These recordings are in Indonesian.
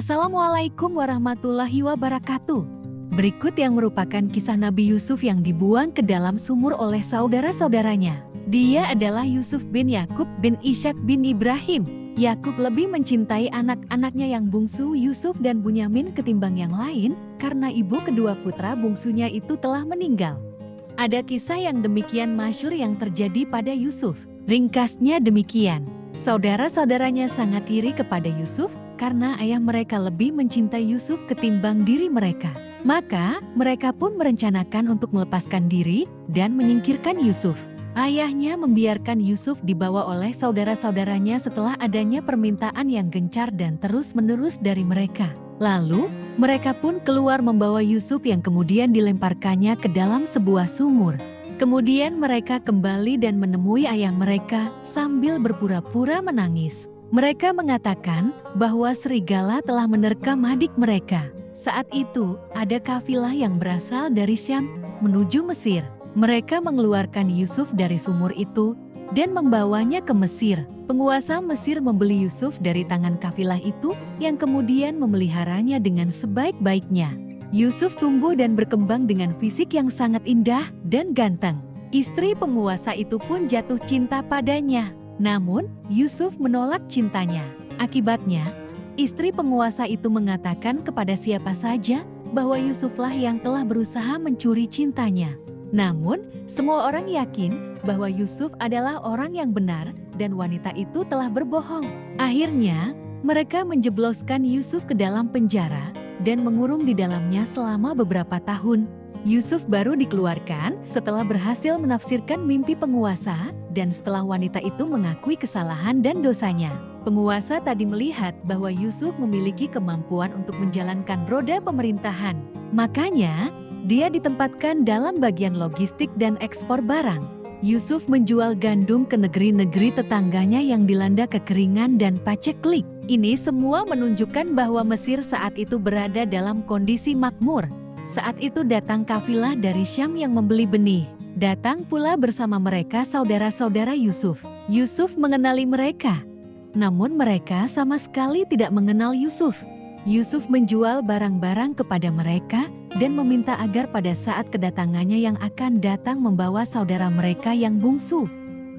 Assalamualaikum warahmatullahi wabarakatuh. Berikut yang merupakan kisah Nabi Yusuf yang dibuang ke dalam sumur oleh saudara-saudaranya. Dia adalah Yusuf bin Yakub bin Ishak bin Ibrahim. Yakub lebih mencintai anak-anaknya yang bungsu Yusuf dan Bunyamin ketimbang yang lain karena ibu kedua putra bungsunya itu telah meninggal. Ada kisah yang demikian masyhur yang terjadi pada Yusuf. Ringkasnya demikian. Saudara-saudaranya sangat iri kepada Yusuf karena ayah mereka lebih mencintai Yusuf ketimbang diri mereka. Maka mereka pun merencanakan untuk melepaskan diri dan menyingkirkan Yusuf. Ayahnya membiarkan Yusuf dibawa oleh saudara-saudaranya setelah adanya permintaan yang gencar dan terus-menerus dari mereka. Lalu, mereka pun keluar membawa Yusuf yang kemudian dilemparkannya ke dalam sebuah sumur. Kemudian mereka kembali dan menemui ayah mereka sambil berpura-pura menangis. Mereka mengatakan bahwa serigala telah menerkam adik mereka. Saat itu, ada kafilah yang berasal dari Syam menuju Mesir. Mereka mengeluarkan Yusuf dari sumur itu dan membawanya ke Mesir. Penguasa Mesir membeli Yusuf dari tangan kafilah itu yang kemudian memeliharanya dengan sebaik-baiknya. Yusuf tumbuh dan berkembang dengan fisik yang sangat indah dan ganteng. Istri penguasa itu pun jatuh cinta padanya. Namun, Yusuf menolak cintanya. Akibatnya, istri penguasa itu mengatakan kepada siapa saja bahwa Yusuflah yang telah berusaha mencuri cintanya. Namun, semua orang yakin bahwa Yusuf adalah orang yang benar dan wanita itu telah berbohong. Akhirnya, mereka menjebloskan Yusuf ke dalam penjara dan mengurung di dalamnya selama beberapa tahun. Yusuf baru dikeluarkan setelah berhasil menafsirkan mimpi penguasa dan setelah wanita itu mengakui kesalahan dan dosanya. Penguasa tadi melihat bahwa Yusuf memiliki kemampuan untuk menjalankan roda pemerintahan. Makanya, dia ditempatkan dalam bagian logistik dan ekspor barang. Yusuf menjual gandum ke negeri-negeri tetangganya yang dilanda kekeringan dan paceklik. Ini semua menunjukkan bahwa Mesir saat itu berada dalam kondisi makmur. Saat itu datang kafilah dari Syam yang membeli benih. Datang pula bersama mereka saudara-saudara Yusuf. Yusuf mengenali mereka. Namun mereka sama sekali tidak mengenal Yusuf. Yusuf menjual barang-barang kepada mereka dan meminta agar pada saat kedatangannya yang akan datang membawa saudara mereka yang bungsu.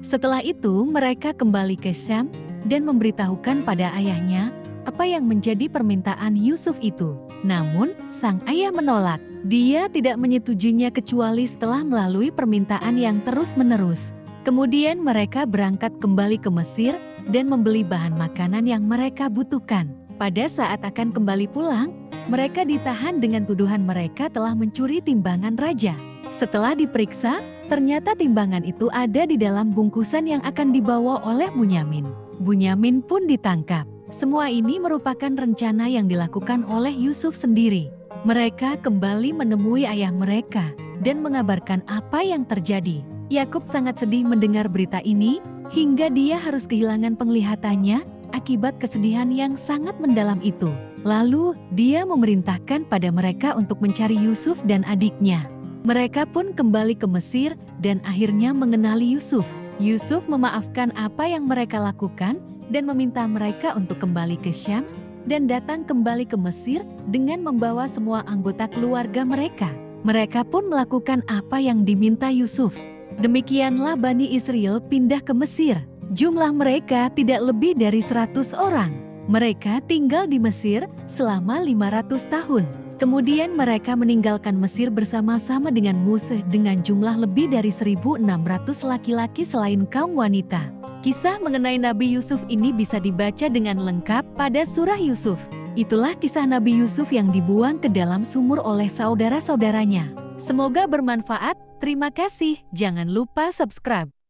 Setelah itu mereka kembali ke Syam dan memberitahukan pada ayahnya apa yang menjadi permintaan Yusuf itu. Namun, sang ayah menolak. Dia tidak menyetujuinya kecuali setelah melalui permintaan yang terus-menerus. Kemudian mereka berangkat kembali ke Mesir dan membeli bahan makanan yang mereka butuhkan. Pada saat akan kembali pulang, mereka ditahan dengan tuduhan mereka telah mencuri timbangan raja. Setelah diperiksa, ternyata timbangan itu ada di dalam bungkusan yang akan dibawa oleh Bunyamin. Bunyamin pun ditangkap. Semua ini merupakan rencana yang dilakukan oleh Yusuf sendiri. Mereka kembali menemui ayah mereka dan mengabarkan apa yang terjadi. Yakub sangat sedih mendengar berita ini hingga dia harus kehilangan penglihatannya akibat kesedihan yang sangat mendalam itu. Lalu dia memerintahkan pada mereka untuk mencari Yusuf dan adiknya. Mereka pun kembali ke Mesir dan akhirnya mengenali Yusuf. Yusuf memaafkan apa yang mereka lakukan dan meminta mereka untuk kembali ke Syam dan datang kembali ke Mesir dengan membawa semua anggota keluarga mereka. Mereka pun melakukan apa yang diminta Yusuf. Demikianlah Bani Israel pindah ke Mesir. Jumlah mereka tidak lebih dari 100 orang. Mereka tinggal di Mesir selama 500 tahun. Kemudian mereka meninggalkan Mesir bersama-sama dengan Musa dengan jumlah lebih dari 1.600 laki-laki selain kaum wanita. Kisah mengenai Nabi Yusuf ini bisa dibaca dengan lengkap pada surah Yusuf. Itulah kisah Nabi Yusuf yang dibuang ke dalam sumur oleh saudara-saudaranya. Semoga bermanfaat. Terima kasih. Jangan lupa subscribe.